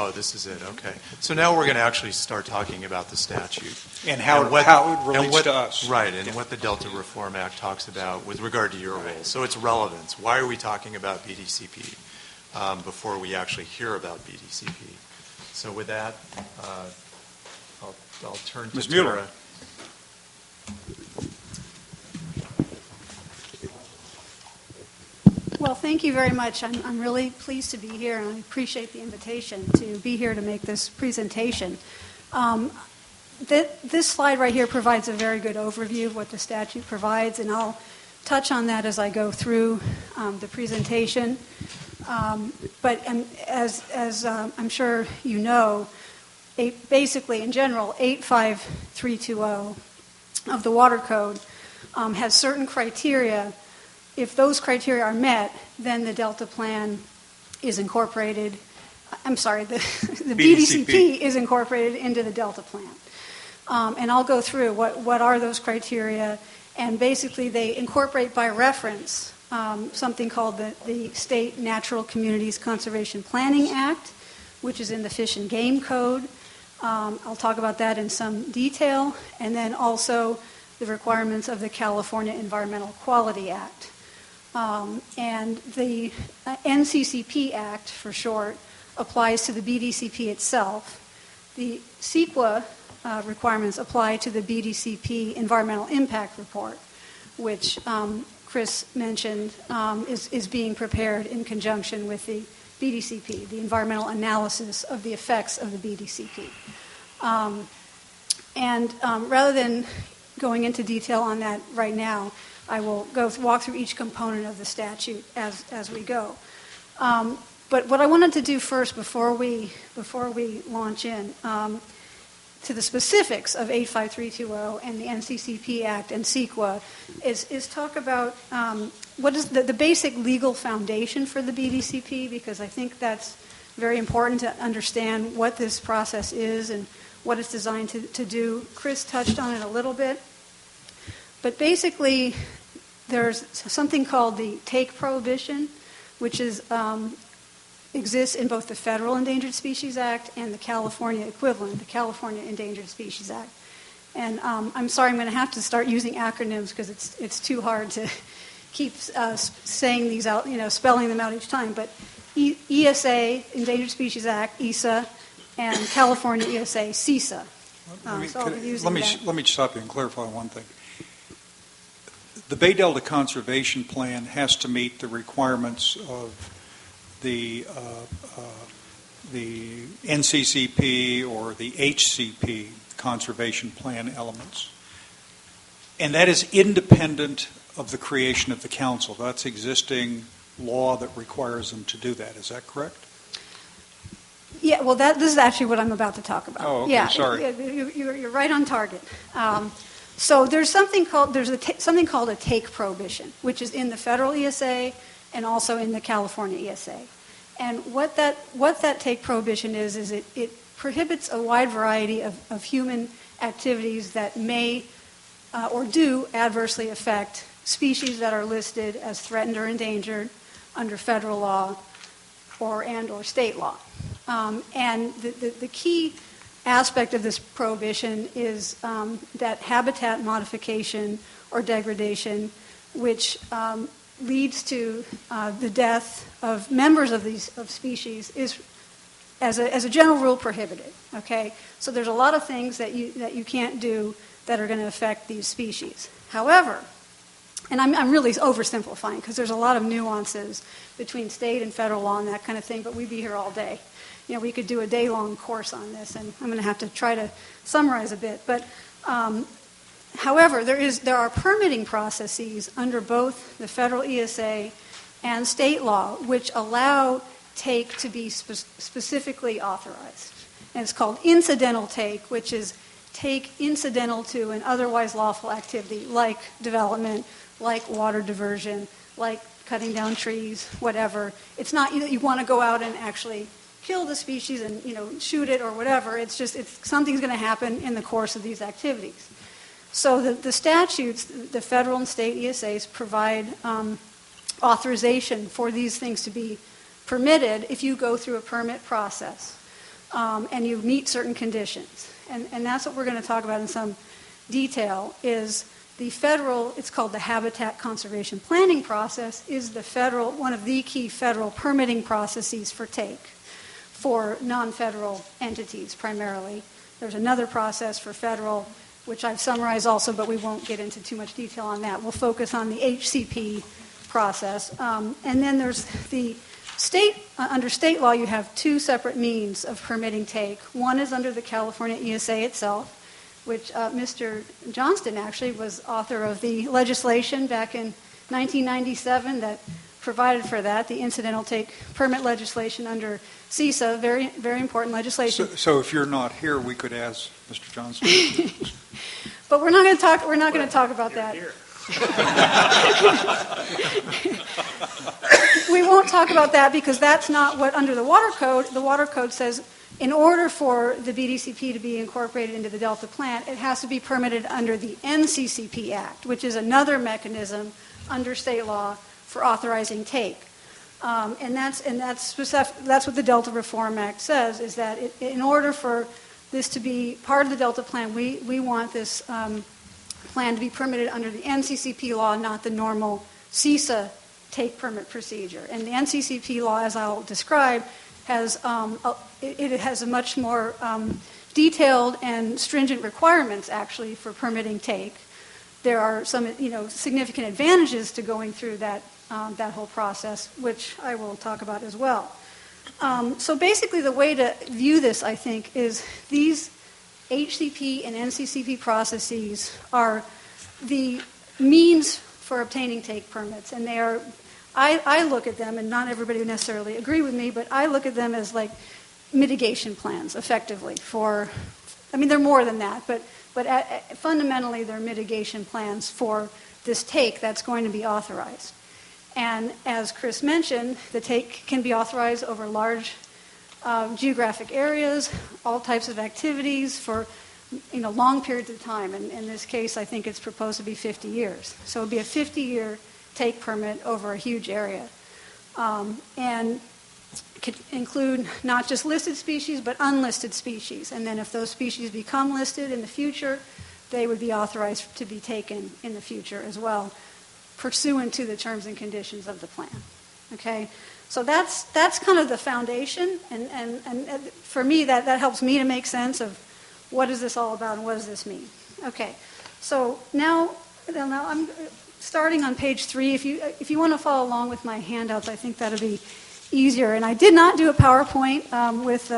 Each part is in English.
Oh, this is it. Okay. So now we're going to actually start talking about the statute. And how it relates to us. Right, and what the Delta Reform Act talks about with regard to your role. So its relevance. Why are we talking about BDCP before we actually hear about BDCP? So with that, I'll turn to Ms. Mueller. Tara. Well, thank you very much. I'm really pleased to be here, and I appreciate the invitation to be here to make this presentation. This slide right here provides a very good overview of what the statute provides, and I'll touch on that as I go through the presentation. But as I'm sure you know, basically in general, 85320 of the Water Code has certain criteria. If those criteria are met, then the Delta Plan is incorporated. I'm sorry, the BDCP is incorporated into the Delta Plan. And I'll go through what are those criteria. And basically, they incorporate by reference something called the State Natural Communities Conservation Planning Act, which is in the Fish and Game Code. I'll talk about that in some detail. And then also the requirements of the California Environmental Quality Act. And the NCCP Act, for short, applies to the BDCP itself. The CEQA requirements apply to the BDCP Environmental Impact Report, which Chris mentioned is being prepared in conjunction with the BDCP, the environmental analysis of the effects of the BDCP. Rather than going into detail on that right now, I will walk through each component of the statute as we go. But what I wanted to do first, before we launch in to the specifics of 85320 and the NCCP Act and CEQA, is talk about what is the basic legal foundation for the BDCP, because I think that's very important to understand what this process is and what it's designed to do. Chris touched on it a little bit. But basically, there's something called the take prohibition, which exists in both the Federal Endangered Species Act and the California equivalent, the California Endangered Species Act. And I'm sorry, I'm going to have to start using acronyms because it's too hard to keep saying these out, spelling them out each time. But ESA, Endangered Species Act, ESA, and California ESA, CISA. Let me stop you and clarify one thing. The Bay Delta Conservation Plan has to meet the requirements of the NCCP or the HCP Conservation Plan elements. And that is independent of the creation of the council. That's existing law that requires them to do that. Is that correct? Yeah, well, this is actually what I'm about to talk about. Oh, okay, yeah, sorry. You're right on target. So there's something called a take prohibition, which is in the federal ESA and also in the California ESA. And what that take prohibition is it prohibits a wide variety of human activities that may or do adversely affect species that are listed as threatened or endangered under federal law or state law. And the key aspect of this prohibition is that habitat modification or degradation, which leads to the death of members of these species, is as a general rule prohibited. Okay, so there's a lot of things that you can't do that are going to affect these species. However, and I'm really oversimplifying because there's a lot of nuances between state and federal law and that kind of thing, but we'd be here all day. We could do a day-long course on this, and I'm going to have to try to summarize a bit. But however, there are permitting processes under both the federal ESA and state law which allow take to be specifically authorized. And it's called incidental take, which is take incidental to an otherwise lawful activity like development, like water diversion, like cutting down trees, whatever. It's not that you want to go out and actually kill the species and shoot it or whatever. It's something's going to happen in the course of these activities. So the statutes, the federal and state ESAs provide authorization for these things to be permitted if you go through a permit process. and you meet certain conditions. And that's what we're going to talk about in some detail, is the federal, it's called the Habitat Conservation Planning process, is the federal, one of the key federal permitting processes for take for non-federal entities primarily. There's another process for federal, which I've summarized also, but we won't get into too much detail on that. We'll focus on the HCP process. And then there's the state, under state law, you have two separate means of permitting take. One is under the California ESA itself, which Mr. Johnston actually was author of the legislation back in 1997 that provided for that, the incidental take permit legislation under CISA, very, very important legislation. So if you're not here, we could ask Mr. Johnston. But we're not going to talk. We're not going to talk about that. We won't talk about that because that's not what under the water code. The water code says in order for the BDCP to be incorporated into the Delta Plan, it has to be permitted under the NCCP Act, which is another mechanism under state law for authorizing take. And that's what the Delta Reform Act says, is that in order for this to be part of the Delta Plan, we want this plan to be permitted under the NCCP law, not the normal CISA take permit procedure. And the NCCP law, as I'll describe, has a much more detailed and stringent requirements actually for permitting take. There are some significant advantages to going through that whole process, which I will talk about as well. So basically the way to view this, I think, is these HCP and NCCP processes are the means for obtaining take permits. And they are, I look at them, and not everybody would necessarily agree with me, but I look at them as like mitigation plans, effectively, for, I mean, they're more than that, but fundamentally they're mitigation plans for this take that's going to be authorized. And as Chris mentioned, the take can be authorized over large geographic areas, all types of activities for long periods of time. And in this case, I think it's proposed to be 50 years. So it would be a 50-year take permit over a huge area. And it could include not just listed species, but unlisted species. And then if those species become listed in the future, they would be authorized to be taken in the future as well, pursuant to the terms and conditions of the plan. Okay, so that's kind of the foundation, and for me that helps me to make sense of what is this all about and what does this mean. Okay, so now I'm starting on page 3. If you want to follow along with my handouts, I think that'll be easier. And I did not do a PowerPoint with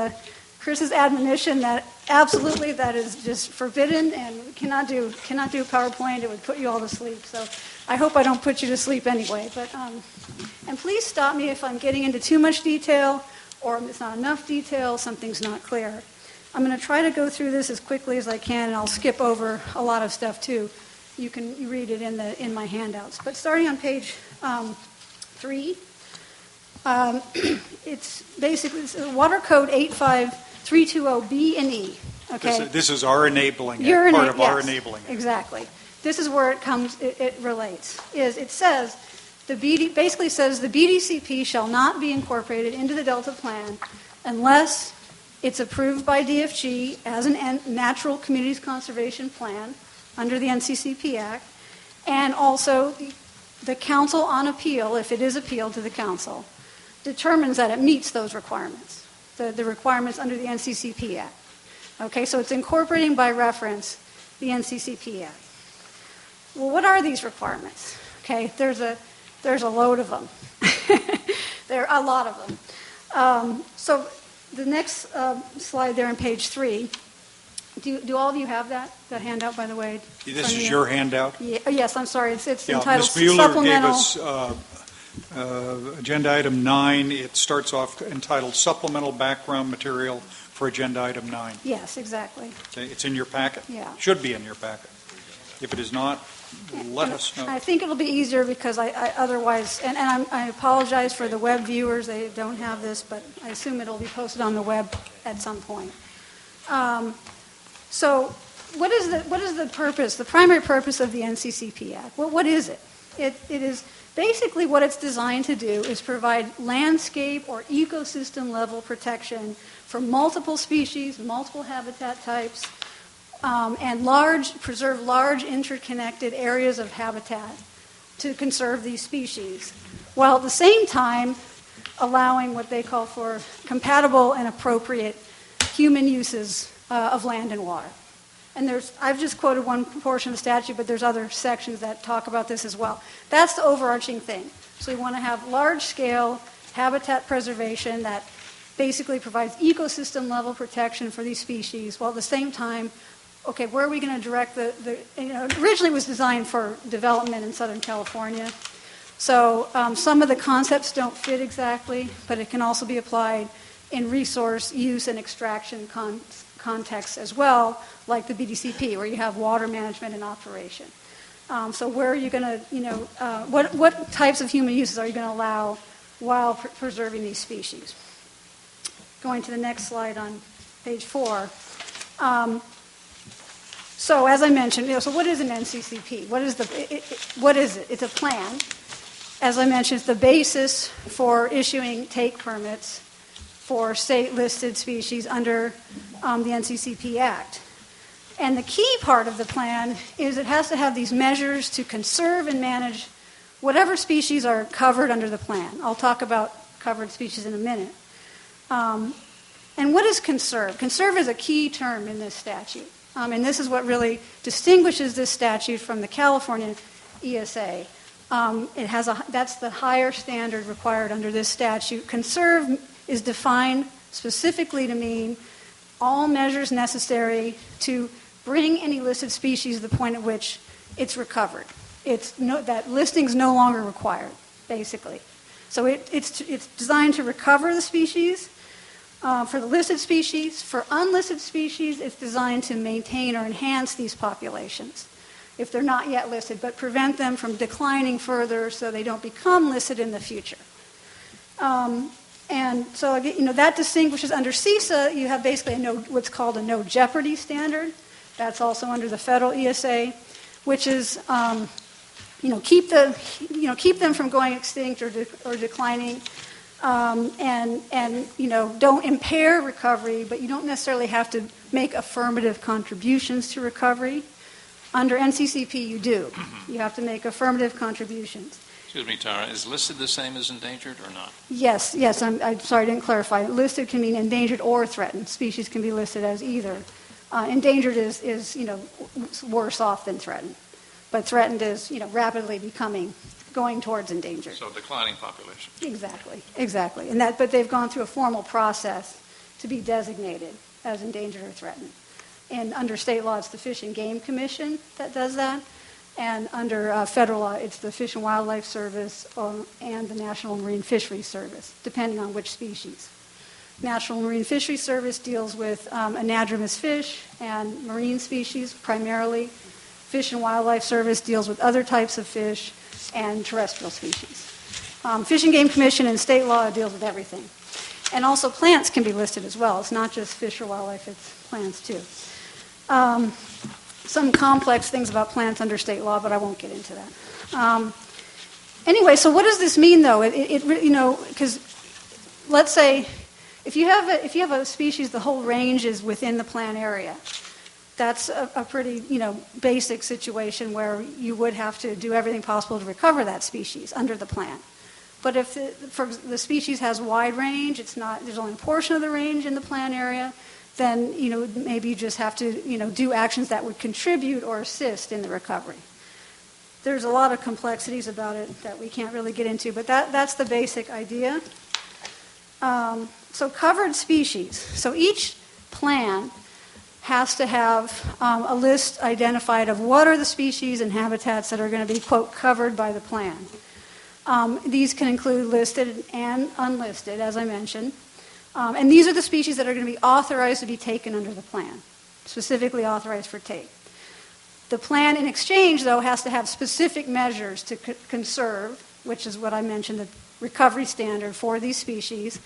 Chris's admonition that absolutely that is just forbidden and cannot do a PowerPoint. It would put you all to sleep. So I hope I don't put you to sleep anyway. But and please stop me if I'm getting into too much detail or if it's not enough detail, something's not clear. I'm going to try to go through this as quickly as I can, and I'll skip over a lot of stuff too. You can read it in my handouts. But starting on page 3, it's basically Water Code 85320B and E. Okay. This is our enabling, part of our enabling. Exactly. This is where it comes. It relates. It says basically says the BDCP shall not be incorporated into the Delta Plan unless it's approved by DFG as a natural communities conservation plan under the NCCP Act, and also the council on appeal, if it is appealed to the council, determines that it meets those requirements, the requirements under the NCCP Act. Okay, so it's incorporating by reference the NCCP Act. Well, what are these requirements? Okay, there's a load of them. There are a lot of them. So the next slide there on page 3, do all of you have that handout, by the way? This is your handout? Yeah, yes, I'm sorry. It's entitled Ms. Mueller Supplemental. gave us agenda item 9. It starts off entitled Supplemental Background Material for agenda item 9. Yes, exactly. Okay, it's in your packet? Yeah. Should be in your packet. If it is not, let us know. I think it'll be easier because I otherwise, and I apologize for the web viewers, they don't have this, but I assume it'll be posted on the web at some point. So what is the purpose, the primary purpose of the NCCP Act? What is it? It is basically what it's designed to do is provide landscape or ecosystem level protection for multiple species, multiple habitat types, and preserve large interconnected areas of habitat to conserve these species, while at the same time allowing what they call for compatible and appropriate human uses of land and water. And I've just quoted one portion of the statute, but there's other sections that talk about this as well. That's the overarching thing. So we want to have large-scale habitat preservation that basically provides ecosystem-level protection for these species, while at the same time, okay, where are we going to direct originally it was designed for development in Southern California. So some of the concepts don't fit exactly, but it can also be applied in resource use and extraction contexts as well, like the BDCP, where you have water management and operation. So where are you going to, what types of human uses are you going to allow while preserving these species? Going to the next slide on page 4. So as I mentioned, so what is an NCCP? What is it? It's a plan. As I mentioned, it's the basis for issuing take permits for state-listed species under the NCCP Act. And the key part of the plan is it has to have these measures to conserve and manage whatever species are covered under the plan. I'll talk about covered species in a minute. And what is conserve? Conserve is a key term in this statute. And this is what really distinguishes this statute from the California ESA. That's the higher standard required under this statute. Conserve is defined specifically to mean all measures necessary to bring any listed species to the point at which it's recovered. That listing is no longer required, basically. So it's designed to recover the species. For the listed species, for unlisted species, it's designed to maintain or enhance these populations if they're not yet listed, but prevent them from declining further so they don't become listed in the future. And so that distinguishes under CISA, you have basically what's called a no jeopardy standard. That's also under the federal ESA, which is keep them from going extinct or declining. And don't impair recovery, but you don't necessarily have to make affirmative contributions to recovery. Under NCCP, you do. You have to make affirmative contributions. Excuse me, Tara, is listed the same as endangered or not? Yes, I'm sorry, I didn't clarify. Listed can mean endangered or threatened. Species can be listed as either. Endangered is worse off than threatened. But threatened is, rapidly going towards endangered. So declining population. Exactly. But they've gone through a formal process to be designated as endangered or threatened. And under state law, it's the Fish and Game Commission that does that. And under federal law, it's the Fish and Wildlife Service and the National Marine Fisheries Service, depending on which species. National Marine Fisheries Service deals with anadromous fish and marine species primarily. Fish and Wildlife Service deals with other types of fish and terrestrial species. Fish and Game Commission and state law deals with everything. And also plants can be listed as well. It's not just fish or wildlife, it's plants too. Some complex things about plants under state law, but I won't get into that. Anyway, so what does this mean though? Because let's say if you have a species, the whole range is within the plan area. That's a pretty, basic situation where you would have to do everything possible to recover that species under the plan. But if the species has wide range, there's only a portion of the range in the plan area, then, maybe you just have to, do actions that would contribute or assist in the recovery. There's a lot of complexities about it that we can't really get into, but that's the basic idea. So covered species. So each plan has to have a list identified of what are the species and habitats that are going to be, quote, covered by the plan. These can include listed and unlisted, as I mentioned. And these are the species that are going to be authorized to be taken under the plan, specifically authorized for take. The plan in exchange, though, has to have specific measures to conserve, which is what I mentioned, the recovery standard for these species.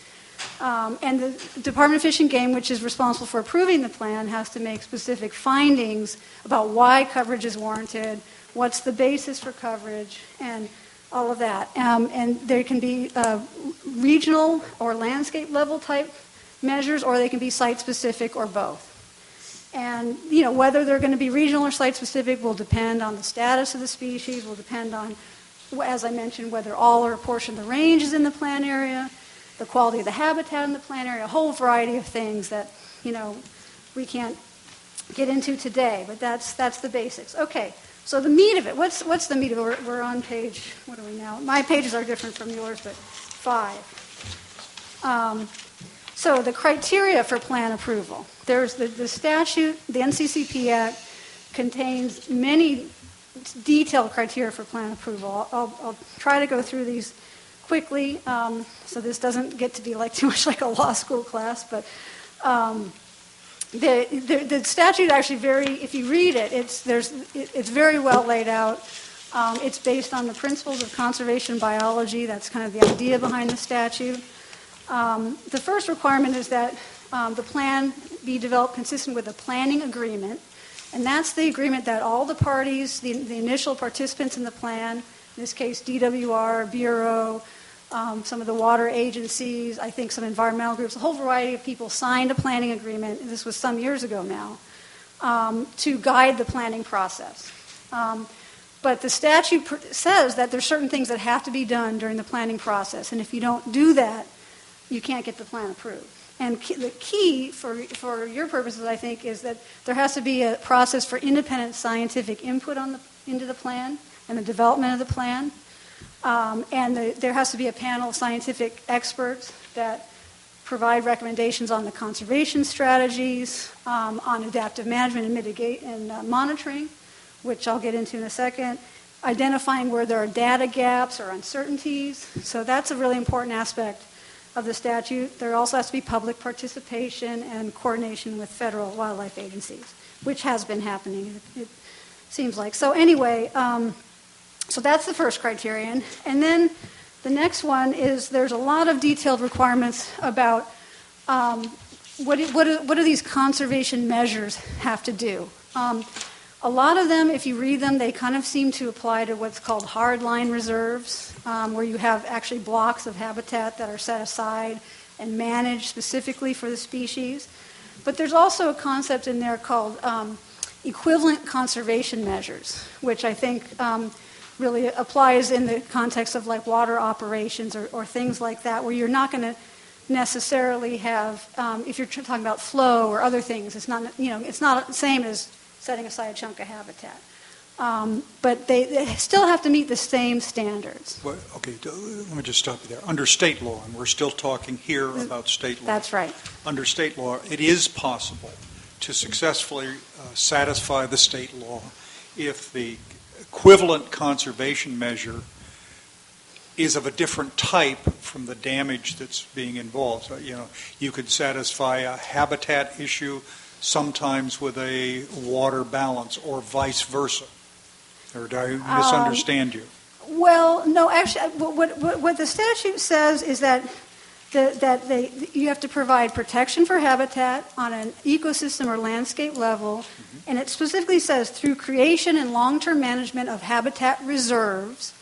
And the Department of Fish and Game, which is responsible for approving the plan, has to make specific findings about why coverage is warranted, what's the basis for coverage, and all of that. And there can be regional or landscape level type measures, or they can be site-specific or both. And, whether they're going to be regional or site-specific will depend on the status of the species, will depend on, as I mentioned, whether all or a portion of the range is in the plan area, the quality of the habitat in the plan area, a whole variety of things that, we can't get into today, but that's the basics. Okay, so the meat of it, what's the meat of it? We're on page, what are we now? My pages are different from yours, but 5. So the criteria for plan approval. There's the statute, the NCCP Act contains many detailed criteria for plan approval. I'll try to go through these quickly, so this doesn't get to be too much like a law school class, but the statute actually if you read it, it's very well laid out. It's based on the principles of conservation biology. That's kind of the idea behind the statute. The first requirement is that the plan be developed consistent with a planning agreement, and that's the agreement that all the parties, the initial participants in the plan, in this case DWR, Bureau, some of the water agencies, I think some environmental groups, a whole variety of people signed a planning agreement, and this was some years ago now, to guide the planning process. But the statute says that there's certain things that have to be done during the planning process, and if you don't do that, you can't get the plan approved. And the key for your purposes, I think, is that there has to be a process for independent scientific input into the plan and the development of the plan. And there has to be a panel of scientific experts that provide recommendations on the conservation strategies, on adaptive management and monitoring, which I'll get into in a second, identifying where there are data gaps or uncertainties. So that's a really important aspect of the statute. There also has to be public participation and coordination with federal wildlife agencies, which has been happening, it seems like. So anyway, so that's the first criterion. And then the next one is there's a lot of detailed requirements about what do these conservation measures have to do. A lot of them, if you read them, they kind of seem to apply to what's called hardline reserves, where you have actually blocks of habitat that are set aside and managed specifically for the species. But there's also a concept in there called equivalent conservation measures, which I think really applies in the context of water operations or things like that, where you're not going to necessarily have, if you're talking about flow or other things, it's not the same as setting aside a chunk of habitat. But they still have to meet the same standards. Well, okay, let me just stop you there. Under state law, and we're still talking here about state law. That's right. Under state law, it is possible to successfully satisfy the state law if the equivalent conservation measure is of a different type from the damage that's being involved. So, you could satisfy a habitat issue sometimes with a water balance, or vice versa. Or do I misunderstand you? Well, no, actually, what the statute says is that you have to provide protection for habitat on an ecosystem or landscape level, and it specifically says through creation and long-term management of habitat reserves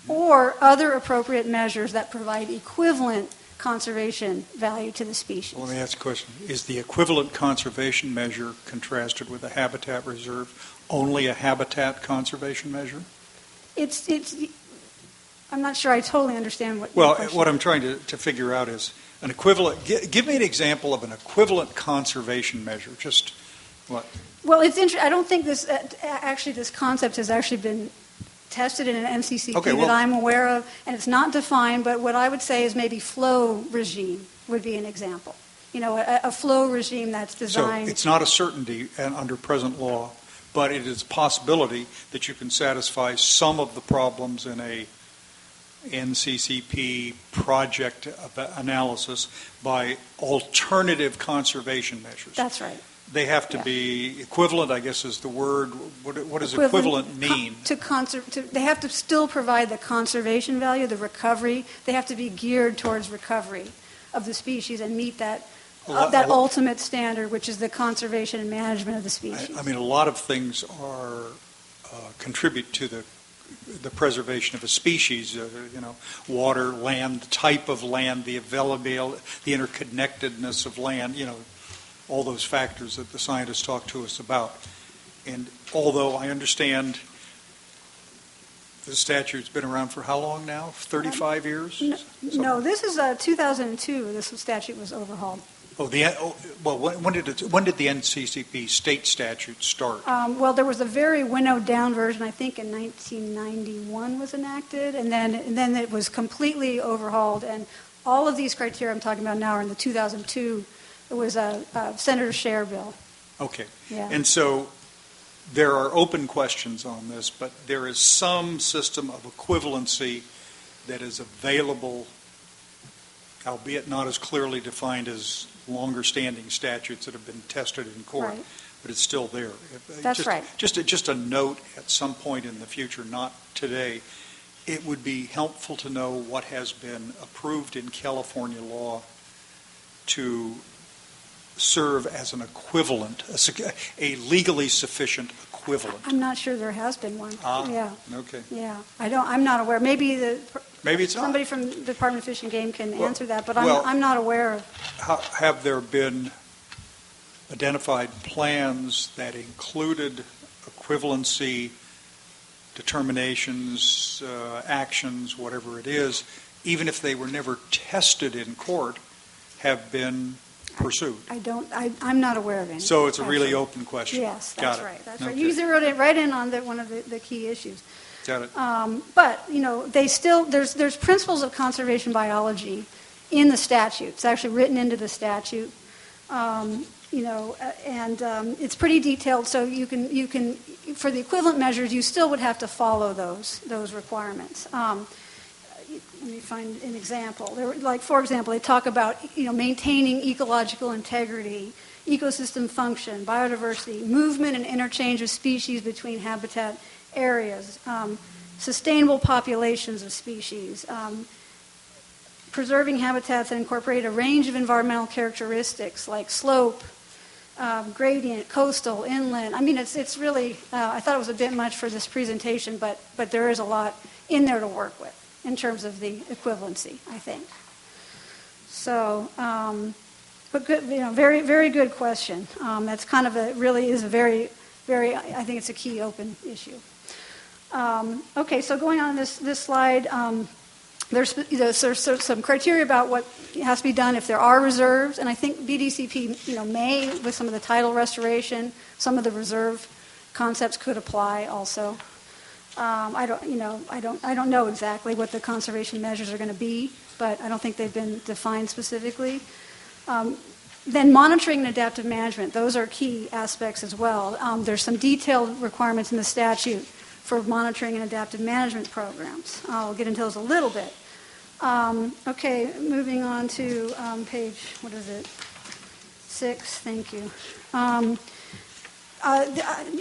or other appropriate measures that provide equivalent conservation value to the species. Well, let me ask a question. Is the equivalent conservation measure contrasted with a habitat reserve only a habitat conservation measure? I'm not sure I totally understand what your question is. What I'm trying to figure out is an equivalent. Give me an example of an equivalent conservation measure. Just what? Well, it's interesting. I don't think this concept has actually been tested in an NCCP that I'm aware of, and it's not defined, but what I would say is maybe flow regime would be an example. A flow regime that's designed. So it's not a certainty under present law, but it is a possibility that you can satisfy some of the problems in a NCCP project analysis by alternative conservation measures. That's right. They have to be equivalent, I guess is the word. What does equivalent mean? They have to still provide the conservation value, the recovery. They have to be geared towards recovery of the species and meet that ultimate standard, which is the conservation and management of the species. I mean, a lot of things are contribute to the preservation of a species, water, land, the type of land, the availability, the interconnectedness of land, all those factors that the scientists talk to us about. And although I understand the statute's been around for how long now? 35 years? No, this is 2002. This statute was overhauled. When did the NCCP state statute start? Well, there was a very winnowed down version, I think, in 1991 was enacted, and then it was completely overhauled. And all of these criteria I'm talking about now are in the 2002. It was a Senator Scher bill. Okay. Yeah. And so there are open questions on this, but there is some system of equivalency that is available, albeit not as clearly defined as longer-standing statutes that have been tested in court, Right. but it's still there. That's right. Just a note at some point in the future, not today, it would be helpful to know what has been approved in California law to serve as an equivalent, a legally sufficient equivalent. I'm not sure there has been one. Yeah. Okay. Yeah. I'm not aware. Maybe Maybe it's not. somebody from the Department of Fish and Game can Well- answer that, but well- I'm not aware of. Have there been identified plans that included equivalency determinations, actions, whatever it is, even if they were never tested in court, have been pursued? I'm not aware of any. So it's a really actually. open question. Yes, Got that's it. right. That's right. Okay. You zeroed it right in on one of the key issues. Got it. But they still there's principles of conservation biology in the statute. It's actually written into the statute. And it's pretty detailed. So you can for the equivalent measures, you still would have to follow those requirements. Let me find an example. For example, they talk about maintaining ecological integrity, ecosystem function, biodiversity, movement and interchange of species between habitat areas, sustainable populations of species, preserving habitats that incorporate a range of environmental characteristics like slope, gradient, coastal, inland. I mean, it's really, I thought it was a bit much for this presentation, but there is a lot in there to work with in terms of the equivalency, I think. So, but good, very, very good question. That's kind of really is a very, very, I think it's a key open issue. Okay, so going on this slide, there's some criteria about what has to be done if there are reserves, and I think BDCP, may, with some of the tidal restoration, some of the reserve concepts could apply also. I don't know exactly what the conservation measures are going to be, but I don't think they've been defined specifically. Then monitoring and adaptive management, those are key aspects as well. There's some detailed requirements in the statute for monitoring and adaptive management programs. I'll get into those a little bit. Okay, moving on to page, 6, thank you.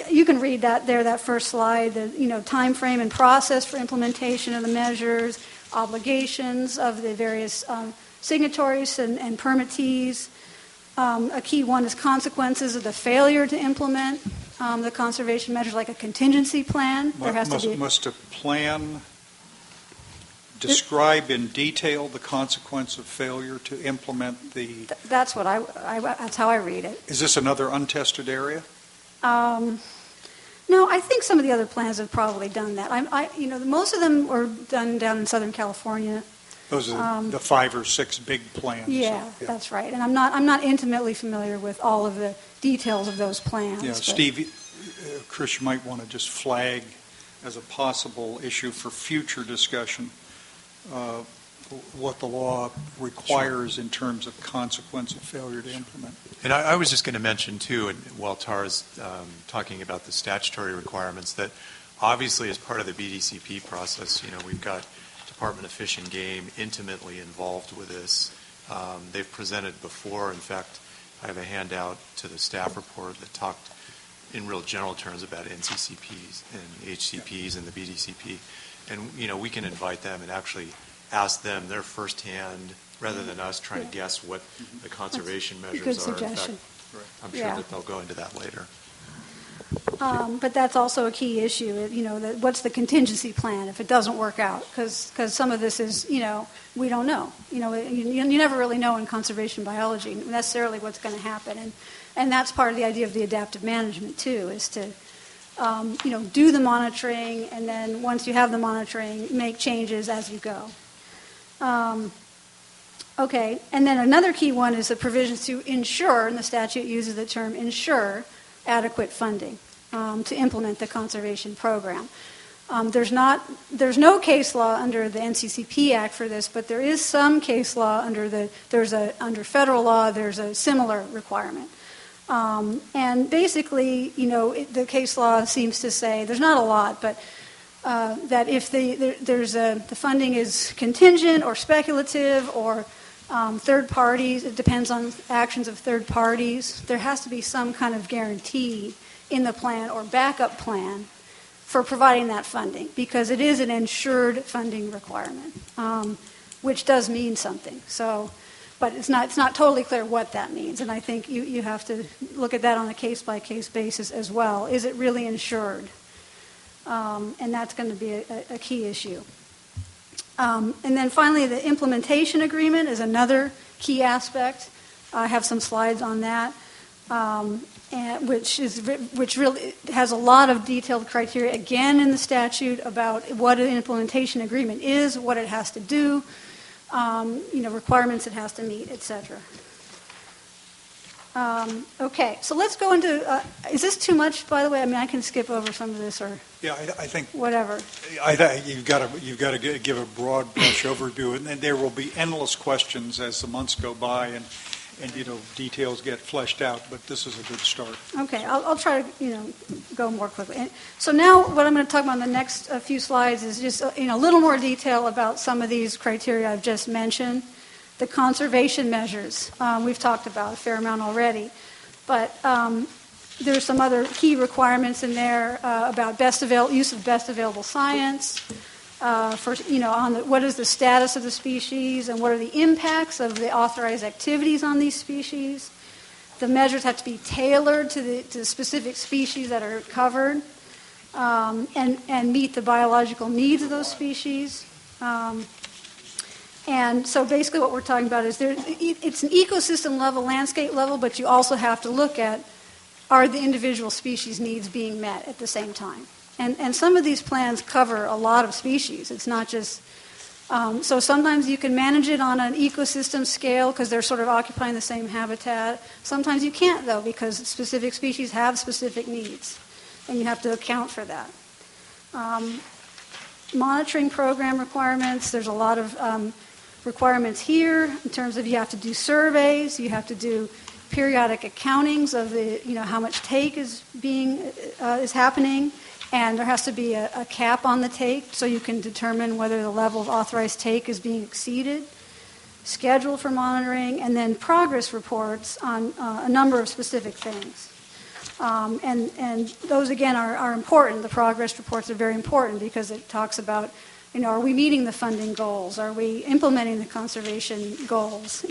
You can read that first slide, the time frame and process for implementation of the measures, obligations of the various signatories and permittees. A key one is consequences of the failure to implement the conservation measures, like a contingency plan. There has to be. Must a plan describe in detail the consequence of failure to implement the? That's what that's how I read it. Is this another untested area? No, I think some of the other plans have probably done that. Most of them were done down in Southern California. Those are the 5 or 6 big plans. Yeah, that's right. And I'm not intimately familiar with all of the details of those plans. Yeah, but Steve, Chris, you might want to just flag as a possible issue for future discussion what the law requires in terms of consequence of failure to implement. And I was just going to mention, too, and while Tara's talking about the statutory requirements, that obviously as part of the BDCP process, we've got Department of Fish and Game intimately involved with this. They've presented before. In fact, I have a handout to the staff report that talked in real general terms about NCCPs and HCPs and the BDCP. And, we can invite them and actually ask them their firsthand, rather than us trying to guess what the conservation measures good are. suggestion. In fact, I'm sure that they'll go into that later. But that's also a key issue, what's the contingency plan if it doesn't work out? Because some of this is, we don't know. You never really know in conservation biology necessarily what's going to happen. And that's part of the idea of the adaptive management, too, is to, do the monitoring, and then once you have the monitoring, make changes as you go. Okay, and then another key one is the provisions to ensure, and the statute uses the term ensure, adequate funding to implement the conservation program. There's no case law under the NCCP Act for this, but there is some case law under federal law. There's a similar requirement, and basically, the case law seems to say there's not a lot, but that if the funding is contingent or speculative or third parties, it depends on actions of third parties. There has to be some kind of guarantee in the plan or backup plan for providing that funding, because it is an insured funding requirement, which does mean something. So, but it's not totally clear what that means, and I think you have to look at that on a case-by-case basis as well. Is it really insured? And that's going to be a key issue. And then finally, the implementation agreement is another key aspect. I have some slides on that, which really has a lot of detailed criteria, again, in the statute about what an implementation agreement is, what it has to do, requirements it has to meet, etc. Okay, so let's go into, is this too much, by the way? I mean, I can skip over some of this or Yeah, I think whatever. you've got to give a broad brush overview, and there will be endless questions as the months go by and details get fleshed out. But this is a good start. Okay, I'll try to go more quickly. And so now, what I'm going to talk about in the next few slides is just a little more detail about some of these criteria I've just mentioned. The conservation measures we've talked about a fair amount already, but there's some other key requirements in there about use of best available science. What is the status of the species and what are the impacts of the authorized activities on these species. The measures have to be tailored to the specific species that are covered and meet the biological needs of those species. And so basically what we're talking about is it's an ecosystem level, landscape level, but you also have to look at, are the individual species needs being met at the same time? And some of these plans cover a lot of species. It's not just, so sometimes you can manage it on an ecosystem scale because they're sort of occupying the same habitat. Sometimes you can't, though, because specific species have specific needs, and you have to account for that. Monitoring program requirements, there's a lot of requirements here in terms of you have to do surveys, you have to do periodic accountings of how much take is happening, and there has to be a cap on the take so you can determine whether the level of authorized take is being exceeded, schedule for monitoring, and then progress reports on a number of specific things. And those, again, are important. The progress reports are very important because it talks about, are we meeting the funding goals? Are we implementing the conservation goals?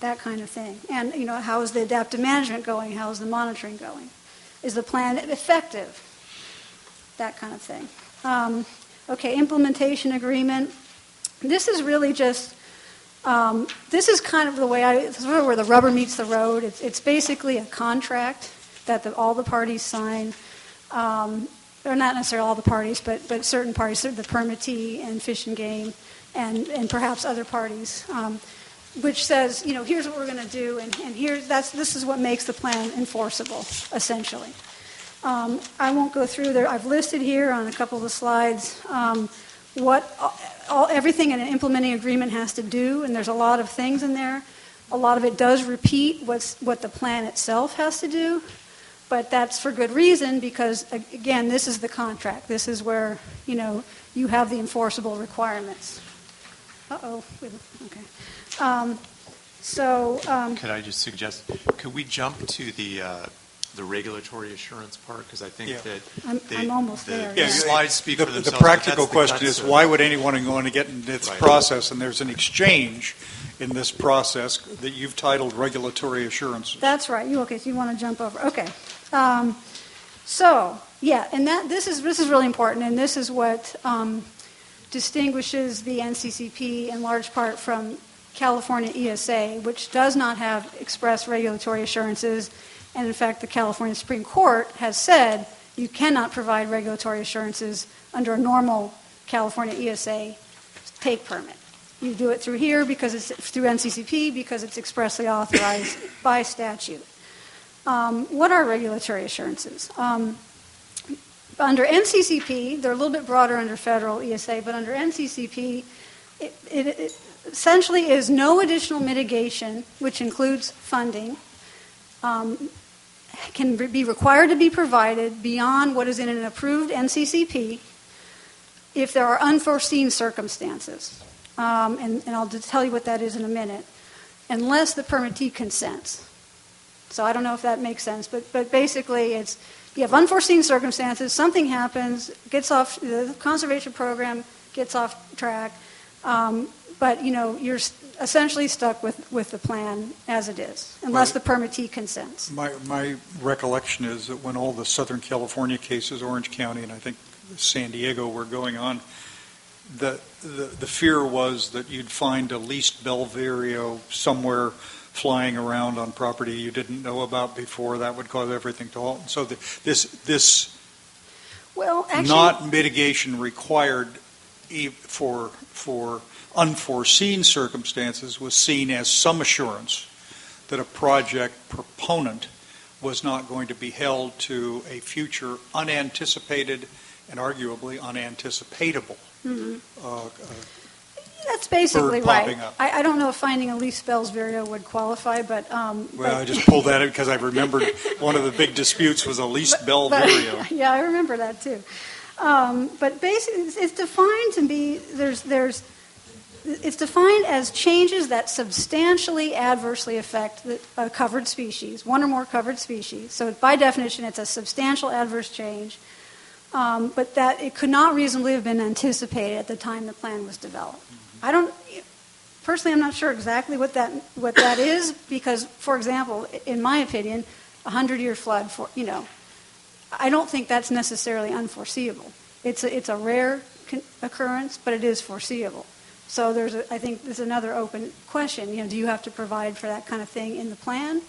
That kind of thing. And, how is the adaptive management going? How is the monitoring going? Is the plan effective? That kind of thing. Okay, implementation agreement. This is really just, this is kind of the way sort of where the rubber meets the road. It's basically a contract that all the parties sign, or not necessarily all the parties, but certain parties, the permittee and Fish and Game, and perhaps other parties, which says, here's what we're going to do, and this is what makes the plan enforceable, essentially. I won't go through there. I've listed here on a couple of the slides everything an implementing agreement has to do, and there's a lot of things in there. A lot of it does repeat what the plan itself has to do. But that's for good reason because, again, this is the contract. This is where, you have the enforceable requirements. Uh-oh. Okay. Could I just suggest, could we jump to the regulatory assurance part? Because I think that I'm almost there. The slides speak for themselves. The practical question is, why would anyone want to get in this process? And there's an exchange in this process that you've titled regulatory assurance. That's right. So you want to jump over. Okay. So, yeah, and this is really important, and this is what distinguishes the NCCP in large part from California ESA, which does not have express regulatory assurances. And in fact, the California Supreme Court has said you cannot provide regulatory assurances under a normal California ESA take permit. You do it through here because it's through NCCP because it's expressly authorized by statute. What are regulatory assurances? Under NCCP, they're a little bit broader under federal ESA, but under NCCP, it essentially is no additional mitigation, which includes funding, can be required to be provided beyond what is in an approved NCCP if there are unforeseen circumstances. And I'll just tell you what that is in a minute, unless the permittee consents. So I don't know if that makes sense, but basically it's you have unforeseen circumstances, something happens, gets off, the conservation program gets off track, but you're essentially stuck with the plan as it is, unless the permittee consents. My recollection is that when all the Southern California cases, Orange County and I think San Diego were going on, the fear was that you'd find a leased Belvario somewhere flying around on property you didn't know about before. That would cause everything to halt. So this not mitigation required for unforeseen circumstances was seen as some assurance that a project proponent was not going to be held to a future unanticipated and arguably unanticipatable that's basically bird right. popping up. I don't know if finding a leased Belvario would qualify, but... I just pulled that in because I remembered one of the big disputes was a leased Belvario. Yeah, I remember that too. But basically, it's defined to be, it's defined as changes that substantially adversely affect a covered species, one or more covered species. So by definition, it's a substantial adverse change, but that it could not reasonably have been anticipated at the time the plan was developed. Personally, I'm not sure exactly what that is because, for example, in my opinion, a 100-year flood, I don't think that's necessarily unforeseeable. It's a rare occurrence, but it is foreseeable. So I think there's another open question. Do you have to provide for that kind of thing in the plan,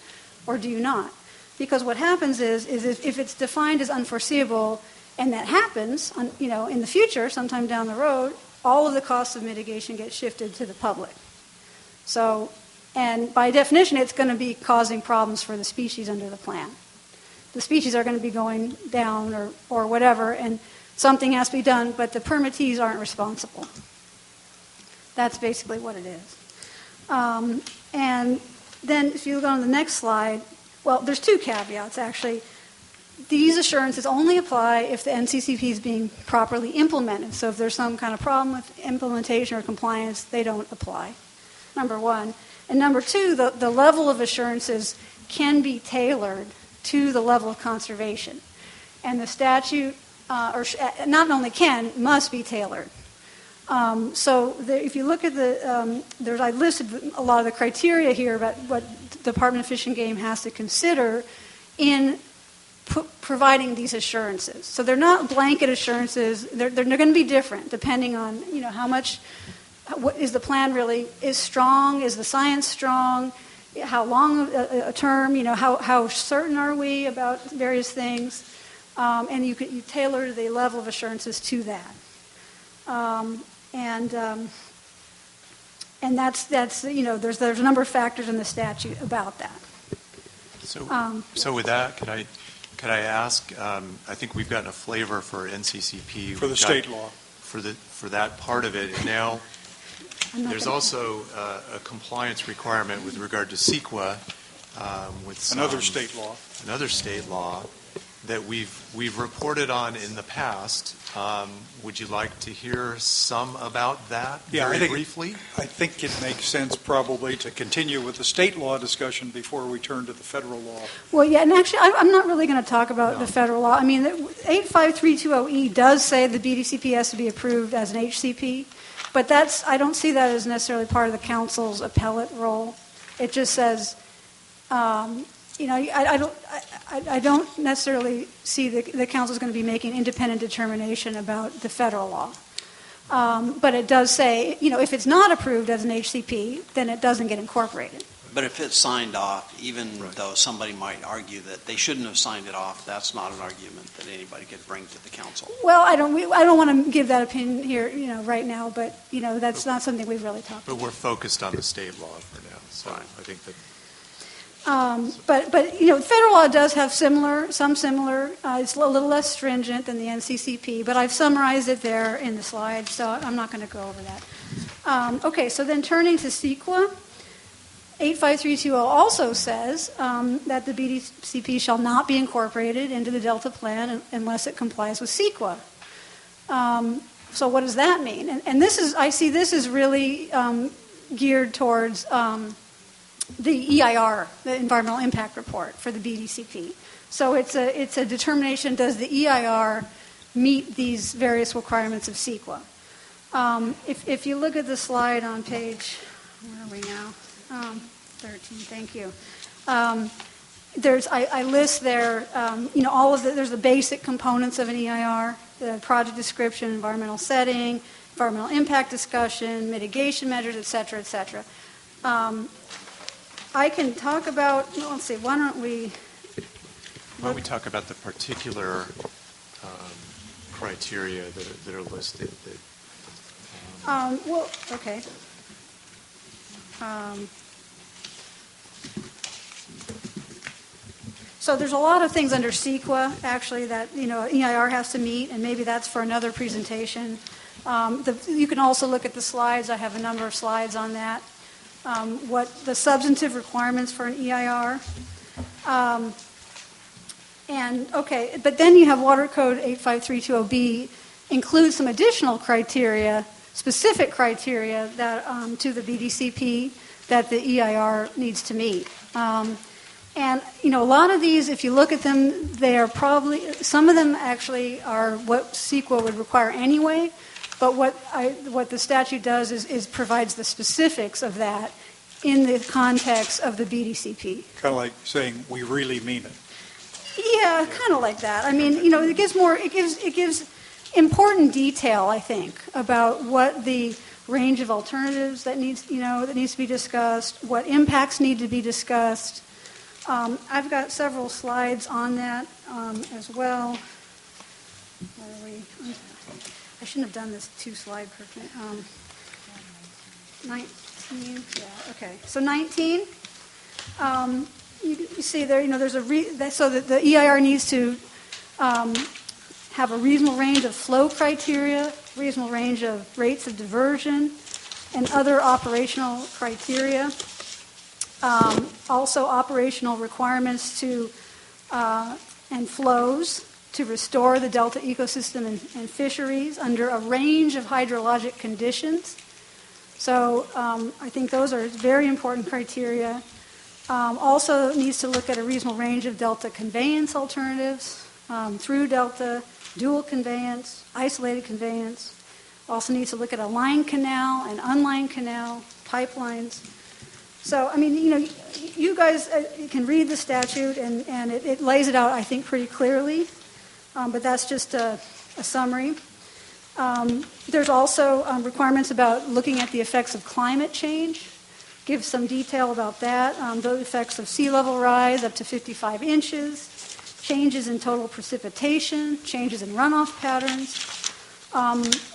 or do you not? Because what happens is if it's defined as unforeseeable, and that happens, in the future, sometime down the road, all of the costs of mitigation get shifted to the public. So, and by definition, it's going to be causing problems for the species under the plan. The species are going to be going down or whatever, and something has to be done, but the permittees aren't responsible. That's basically what it is. And then if you go on the next slide, well, there's two caveats, actually. These assurances only apply if the NCCP is being properly implemented. So if there's some kind of problem with implementation or compliance, they don't apply, number one. And number two, the level of assurances can be tailored to the level of conservation. And the statute, not only can, must be tailored. If you look at I listed a lot of the criteria here about what the Department of Fish and Game has to consider in providing these assurances. So they're not blanket assurances. They're going to be different depending on how much. What is the plan really is strong? Is the science strong? How long a term? How certain are we about various things? And you tailor the level of assurances to that. And that's there's a number of factors in the statute about that. So with that, could I ask? I think we've gotten a flavor for NCCP For the state law. For that part of it, and now there's also a compliance requirement with regard to CEQA with Another state law that we've reported on in the past. Would you like to hear some about that briefly? I think it makes sense probably to continue with the state law discussion before we turn to the federal law. Well, yeah, and actually I'm not really going to talk about the federal law. I mean, 85320E does say the BDCP has to be approved as an HCP, but I don't see that as necessarily part of the council's appellate role. It just says, I don't necessarily see the council is going to be making independent determination about the federal law. But it does say, if it's not approved as an HCP, then it doesn't get incorporated. But if it's signed off, even though somebody might argue that they shouldn't have signed it off, that's not an argument that anybody could bring to the council. Well, I don't want to give that opinion here, right now, but, that's not something we've really talked about. But we're focused on the state law for now, so Right. I think that. But federal law does have some similar. It's a little less stringent than the NCCP, but I've summarized it there in the slide, so I'm not going to go over that. Okay, so then turning to CEQA, 85320 also says that the BDCP shall not be incorporated into the Delta Plan unless it complies with CEQA. So what does that mean? And I see this is really geared towards the EIR, the Environmental Impact Report for the BDCP. So it's a determination, does the EIR meet these various requirements of CEQA? If you look at the slide on page, where are we now? 13, thank you. I list there, there's the basic components of an EIR, the project description, environmental setting, environmental impact discussion, mitigation measures, et cetera, et cetera. I can talk about, let's see, why don't we talk about the particular criteria that are listed? Okay. So there's a lot of things under CEQA, actually, that EIR has to meet, and maybe that's for another presentation. You can also look at the slides. I have a number of slides on that. What the substantive requirements for an EIR. But then you have Water Code 85320B includes some additional criteria, specific criteria that to the BDCP that the EIR needs to meet. And a lot of these, if you look at them, they are probably, some of them actually are what CEQA would require anyway. But what the statute does is provides the specifics of that in the context of the BDCP. Kind of like saying, we really mean it. Yeah, kind of like that. I mean, it gives important detail, I think, about what the range of alternatives that needs to be discussed, what impacts need to be discussed. I've got several slides on that as well. Where are we? I shouldn't have done this two-slide perfect. 19, yeah, okay. So 19, you see there, there's so that the EIR needs to have a reasonable range of flow criteria, reasonable range of rates of diversion, and other operational criteria. Also operational requirements and flows to restore the delta ecosystem and fisheries under a range of hydrologic conditions. So I think those are very important criteria. Also needs to look at a reasonable range of delta conveyance alternatives, through delta, dual conveyance, isolated conveyance. Also needs to look at a line canal and unlined canal, pipelines. So, I mean, you guys can read the statute, and it lays it out, I think, pretty clearly. But that's just a summary. There's also requirements about looking at the effects of climate change. Give some detail about that. The effects of sea level rise up to 55 inches, changes in total precipitation, changes in runoff patterns,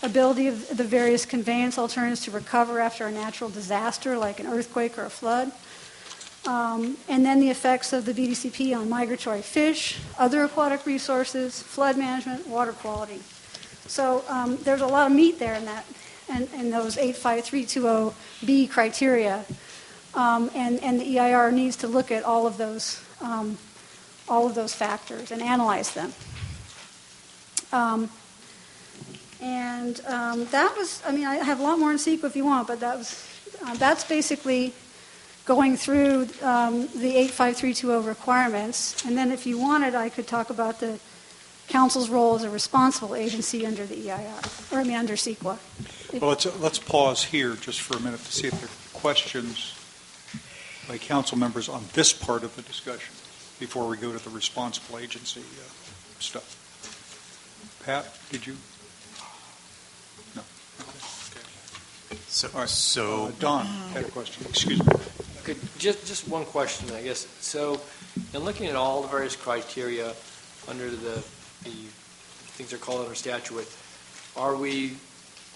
ability of the various conveyance alternatives to recover after a natural disaster like an earthquake or a flood. And then the effects of the BDCP on migratory fish, other aquatic resources, flood management, water quality. So there's a lot of meat there in that, and those 85320B criteria. And the EIR needs to look at all of those factors and analyze them. That was, I mean, I have a lot more in CEQA if you want, but that's basically going through the 85320 requirements. And then if you wanted, I could talk about the council's role as a responsible agency under the EIR, or under CEQA. Well, let's pause here just for a minute to see if there are questions by council members on this part of the discussion. before we go to the responsible agency stuff. Pat, did you? No. So, All right. so Don had a question. Excuse me. Okay, just one question, I guess. So, in looking at all the various criteria under the things they're called under statute,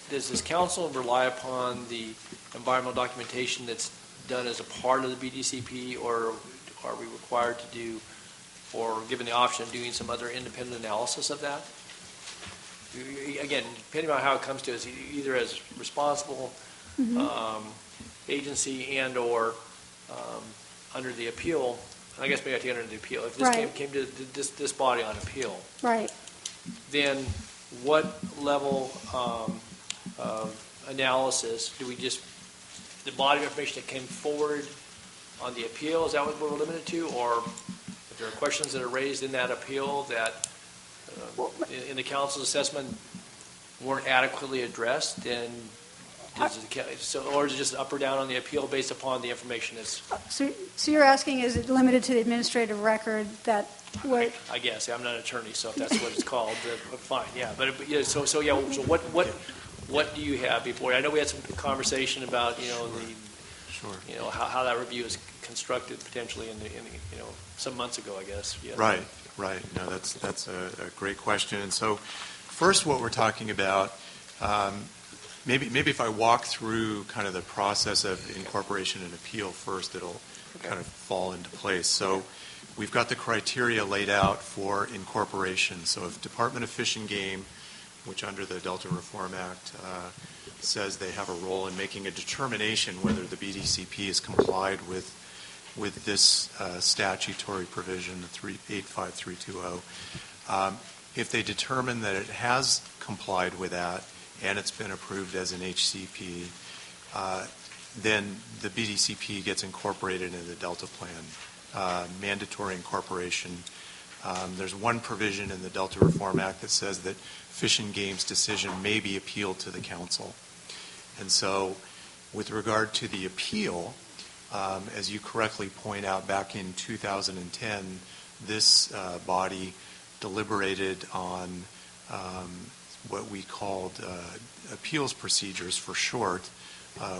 does this council rely upon the environmental documentation that's done as a part of the BDCP, or are we required to do, or given the option of doing some other independent analysis of that? Again, depending on how it comes to us, either as responsible agency and or under the appeal, and I guess maybe I take it under the appeal. If this Right. came to this body on appeal, Right. then what level of analysis do we just, the body of information that came forward on the appeal, is that what we're limited to? Or if there are questions that are raised in that appeal that in the council's assessment weren't adequately addressed, then or is it just up or down on the appeal based upon the information that's, So you're asking, is it limited to the administrative record that what? I guess, I'm not an attorney, so if that's what it's called, fine, yeah. But so what do you have before? I know we had some conversation about, sure. how that review is constructed potentially in the some months ago, I guess. Yeah. Right. No, that's a great question. And so, first, what we're talking about, maybe if I walk through kind of the process of incorporation and appeal first, it'll kind of fall into place. So, we've got the criteria laid out for incorporation. So, if Department of Fish and Game, which under the Delta Reform Act says they have a role in making a determination whether the BDCP is complied with this statutory provision, the 85320. If they determine that it has complied with that and it's been approved as an HCP, then the BDCP gets incorporated into the Delta Plan, mandatory incorporation. There's one provision in the Delta Reform Act that says that Fish and Game's decision may be appealed to the council. And so with regard to the appeal, as you correctly point out, back in 2010, this body deliberated on what we called appeals procedures for short.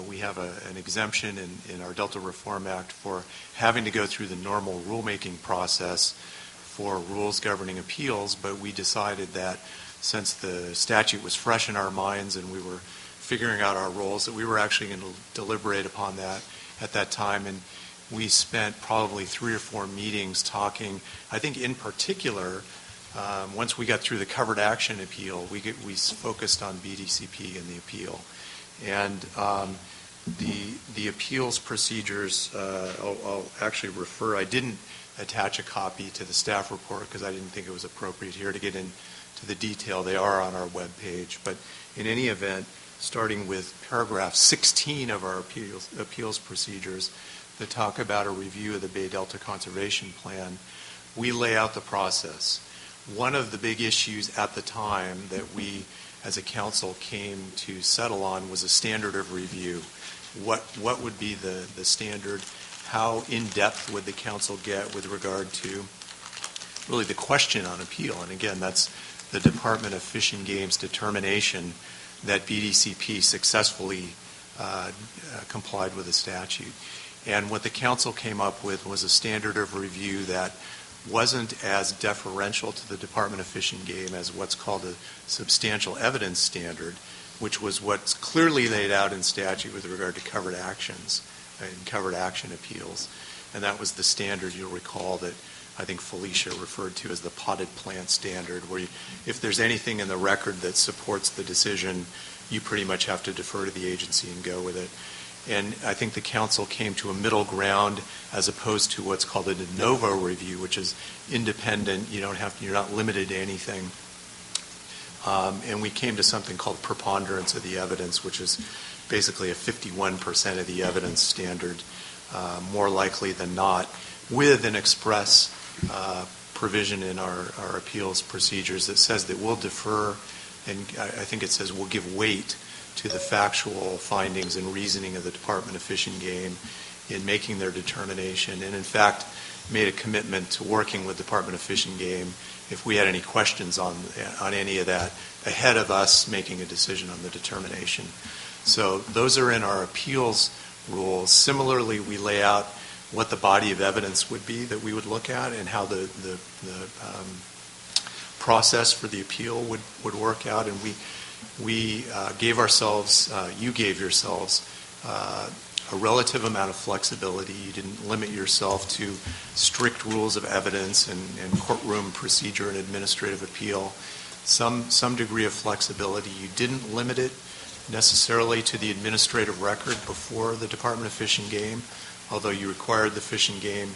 We have an exemption in our Delta Reform Act for having to go through the normal rulemaking process for rules governing appeals, but we decided that since the statute was fresh in our minds and we were figuring out our roles, that we were actually going to deliberate upon that at that time. And we spent probably 3 or 4 meetings talking, I think in particular, once we got through the covered action appeal, we focused on BDCP and the appeal. And the appeals procedures, I'll actually refer, I didn't attach a copy to the staff report because I didn't think it was appropriate here to get into the detail. They are on our webpage. But in any event, starting with paragraph 16 of our appeals procedures that talk about a review of the Bay Delta Conservation Plan, we lay out the process. One of the big issues at the time that we as a council came to settle on was a standard of review. What would be the standard? How in-depth would the council get with regard to really the question on appeal? And again, that's the Department of Fish and Game's determination that BDCP successfully complied with the statute. And what the council came up with was a standard of review that wasn't as deferential to the Department of Fish and Game as what's called a substantial evidence standard, which was what's clearly laid out in statute with regard to covered actions and covered action appeals. And that was the standard, you'll recall, that I think Felicia referred to as the potted plant standard, where if there's anything in the record that supports the decision, you pretty much have to defer to the agency and go with it. And I think the council came to a middle ground as opposed to what's called a de novo review, which is independent. You're not limited to anything. And we came to something called preponderance of the evidence, which is basically a 51% of the evidence standard, more likely than not, with an express provision in our appeals procedures that says that we'll defer, and I think it says we'll give weight to the factual findings and reasoning of the Department of Fish and Game in making their determination. And in fact, made a commitment to working with Department of Fish and Game if we had any questions on any of that ahead of us making a decision on the determination. So those are in our appeals rules. Similarly, we lay out what the body of evidence would be that we would look at and how the process for the appeal would work out. And we gave ourselves, you gave yourselves, a relative amount of flexibility. You didn't limit yourself to strict rules of evidence and courtroom procedure and administrative appeal. Some degree of flexibility. You didn't limit it necessarily to the administrative record before the Department of Fish and Game, although you required the Fish and Game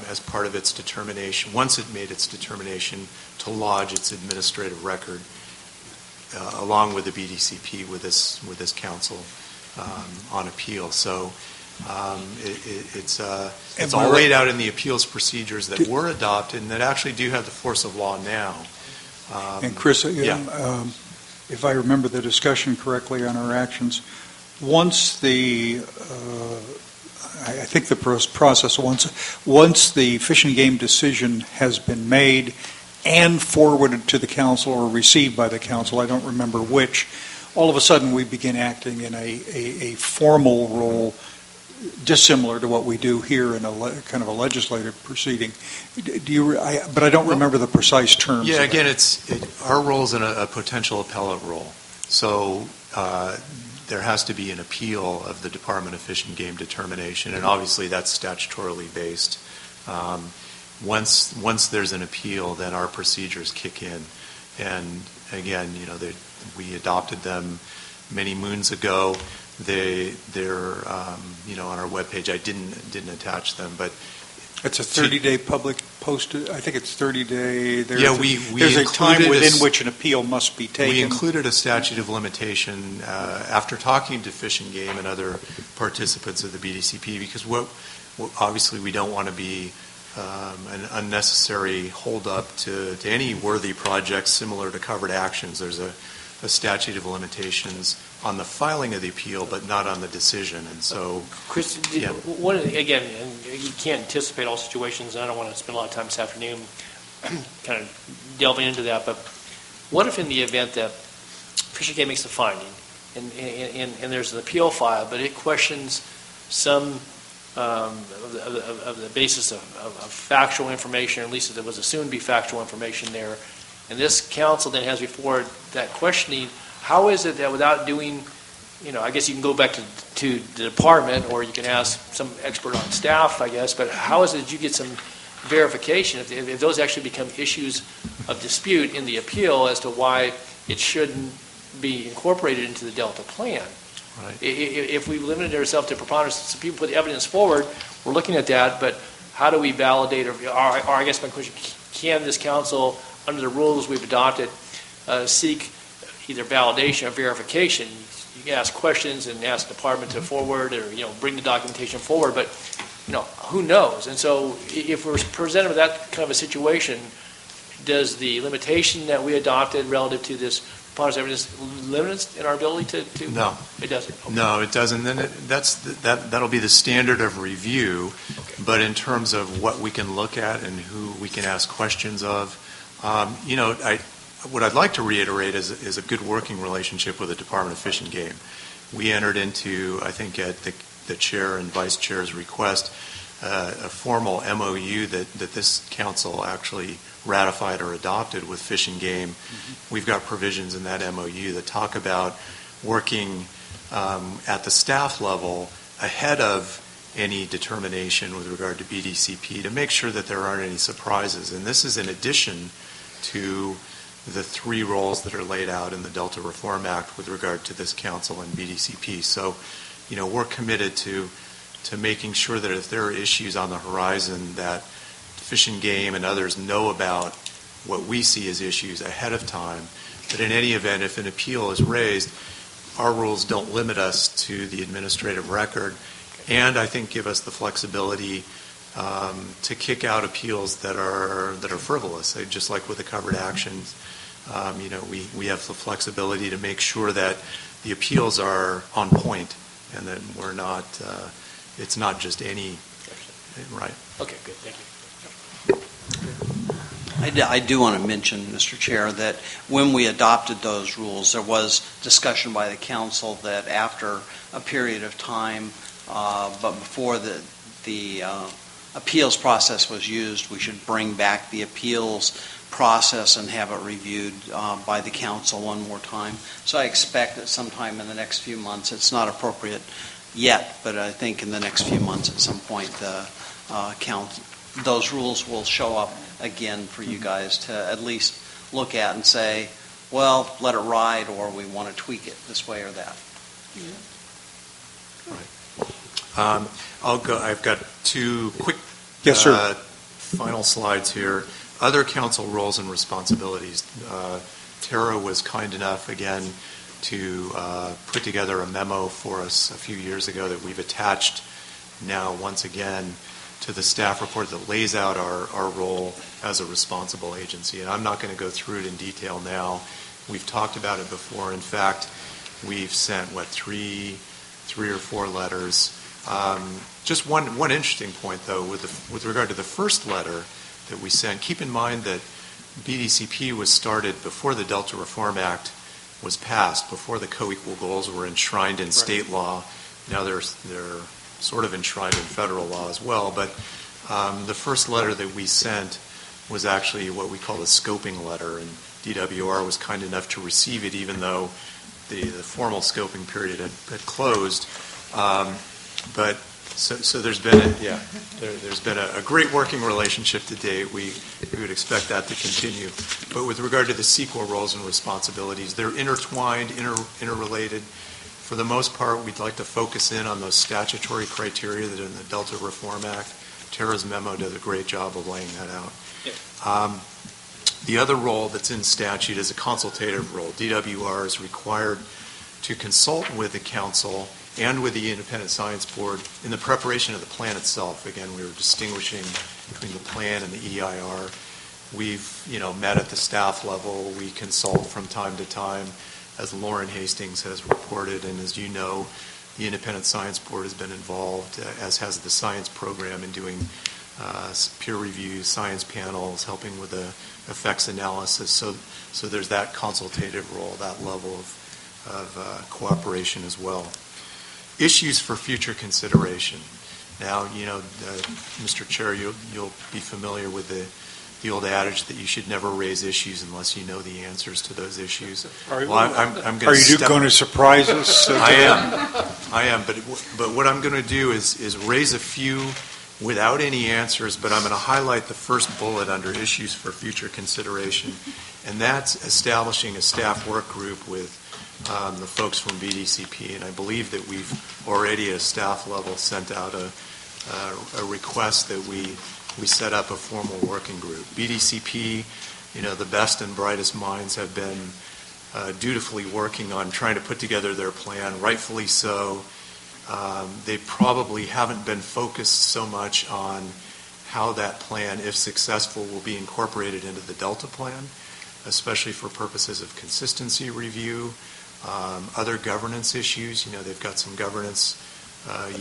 as part of its determination, once it made its determination, to lodge its administrative record along with the BDCP with this council on appeal. So it's all laid out in the appeals procedures that were adopted and that actually do have the force of law now. And Chris, yeah. If I remember the discussion correctly on our actions, once the I think the process once the Fish and Game decision has been made and forwarded to the council or received by the council, I don't remember which, all of a sudden we begin acting in a formal role dissimilar to what we do here in a kind of a legislative proceeding. But I don't remember the precise terms. Yeah, again, our role is in a potential appellate role. So there has to be an appeal of the Department of Fish and Game determination, and obviously that's statutorily based. Once there's an appeal, then our procedures kick in. And again, we adopted them many moons ago. They're on our webpage. I didn't attach them, but it's a 30-day public posted. I think it's 30-day. There's a time within which an appeal must be taken. We included a statute of limitation after talking to Fish and Game and other participants of the BDCP, because obviously we don't want to be an unnecessary holdup to any worthy projects similar to covered actions. There's a statute of limitations on the filing of the appeal, but not on the decision. And so, Chris, again, and you can't anticipate all situations, and I don't want to spend a lot of time this afternoon kind of delving into that, but what if in the event that Fish and Game makes a finding, and there's an appeal file, but it questions some of the basis of factual information, or at least there was assumed to be factual information there, and this council then has before that questioning, how is it that without doing, I guess you can go back to the department, or you can ask some expert on staff, I guess, but how is it that you get some verification if those actually become issues of dispute in the appeal as to why it shouldn't be incorporated into the Delta plan? Right. If we limited ourselves to preponderance, some people put evidence forward, we're looking at that, but how do we validate, or I guess my question, can this council, under the rules we've adopted, seek either validation or verification? You can ask questions and ask the department to forward or bring the documentation forward, but who knows? And so if we're presented with that kind of a situation, does the limitation that we adopted relative to this preponderance evidence limit us in our ability to? No, it doesn't. Okay. No, it doesn't. Then that'll be the standard of review. Okay. But in terms of what we can look at and who we can ask questions of, what I'd like to reiterate is a good working relationship with the Department of Fish and Game. We entered into, I think, at the chair and vice chair's request, a formal MOU that this council actually ratified or adopted with Fish and Game. Mm-hmm. We've got provisions in that MOU that talk about working at the staff level ahead of any determination with regard to BDCP to make sure that there aren't any surprises. And this is in addition to the three roles that are laid out in the Delta Reform Act with regard to this council and BDCP. So, we're committed to making sure that if there are issues on the horizon that Fish and Game and others know about what we see as issues ahead of time, that in any event, if an appeal is raised, our rules don't limit us to the administrative record, and I think give us the flexibility to kick out appeals that are frivolous. Just like with the covered actions, we have the flexibility to make sure that the appeals are on point and that we're not. It's not just any. Right. Okay. Good. Thank you. I do want to mention, Mr. Chair, that when we adopted those rules, there was discussion by the council that after a period of time, but before the appeals process was used, we should bring back the appeals process and have it reviewed by the council one more time. So I expect that sometime in the next few months, it's not appropriate yet, but I think in the next few months at some point, those rules will show up again for you guys to at least look at and say, well, let it ride, or we want to tweak it this way or that. I'll go. I've got two quick Yes, sir. final slides here. Other council roles and responsibilities. Tara was kind enough, again, to put together a memo for us a few years ago that we've attached now once again to the staff report that lays out our role as a responsible agency. And I'm not going to go through it in detail now. We've talked about it before. In fact, we've sent, three or four letters. Just one interesting point, though, with regard to the first letter that we sent, keep in mind that BDCP was started before the Delta Reform Act was passed, before the co-equal goals were enshrined in state law. Now they're sort of enshrined in federal law as well, but the first letter that we sent was actually what we call a scoping letter, and DWR was kind enough to receive it even though the formal scoping period had closed. But so there's been a great working relationship to date. We would expect that to continue. But with regard to the CEQA roles and responsibilities, they're intertwined, interrelated. For the most part, we'd like to focus in on those statutory criteria that are in the Delta Reform Act. Tara's memo does a great job of laying that out. Yeah. The other role that's in statute is a consultative role. DWR is required to consult with the council and with the Independent Science Board in the preparation of the plan itself. Again, we were distinguishing between the plan and the EIR. We've, met at the staff level. We consult from time to time, as Lauren Hastings has reported, and as you know, the Independent Science Board has been involved, as has the science program, in doing peer reviews, science panels, helping with the effects analysis. So there's that consultative role, that level of cooperation as well. Issues for future consideration. Now, Mr. Chair, you'll be familiar with the old adage that you should never raise issues unless you know the answers to those issues. Are you going to surprise us? I am. But what I'm going to do is raise a few without any answers, but I'm going to highlight the first bullet under issues for future consideration, and that's establishing a staff work group with the folks from BDCP, and I believe that we've already at a staff level sent out a request that we set up a formal working group. BDCP, the best and brightest minds have been dutifully working on trying to put together their plan, rightfully so. They probably haven't been focused so much on how that plan, if successful, will be incorporated into the Delta plan, especially for purposes of consistency review, other governance issues. They've got some governance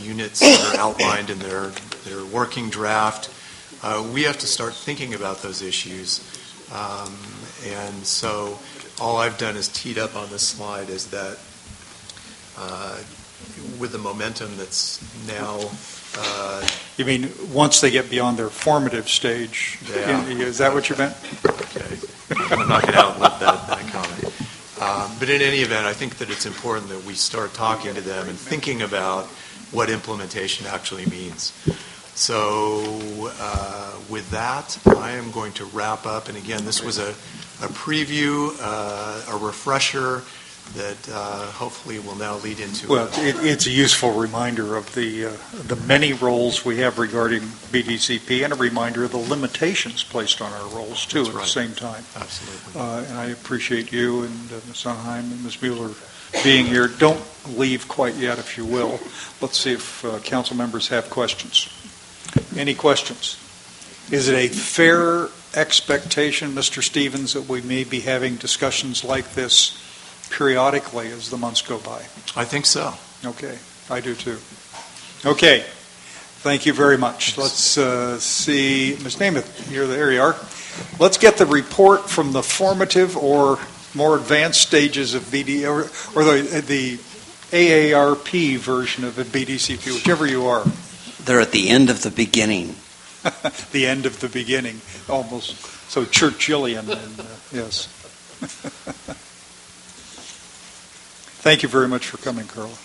units that are outlined in their working draft. We have to start thinking about those issues. And so all I've done is teed up on this slide is that with the momentum that's now... you mean once they get beyond their formative stage? Yeah. Is that what you meant? Okay. I'm not going to outlive that comment. But in any event, I think that it's important that we start talking to them and thinking about what implementation actually means. So with that, I am going to wrap up. And again, this was a preview, a refresher that hopefully will now lead into... Well, it's a useful reminder of the many roles we have regarding BDCP, and a reminder of the limitations placed on our roles, too, at the same time. Absolutely. And I appreciate you and Ms. Sondheim and Ms. Mueller being here. Don't leave quite yet, if you will. Let's see if council members have questions. Any questions? Is it a fair expectation, Mr. Stevens, that we may be having discussions like this periodically as the months go by? I think so. Okay, I do too. Okay, Thank you very much. Let's see, Ms. Namath, there you are. Let's get the report from the formative or more advanced stages of BD, or the AARP version of a BDCP, whichever you are. They're at the end of the beginning. The end of the beginning, almost so Churchillian. Yes. Thank you very much for coming, Carla.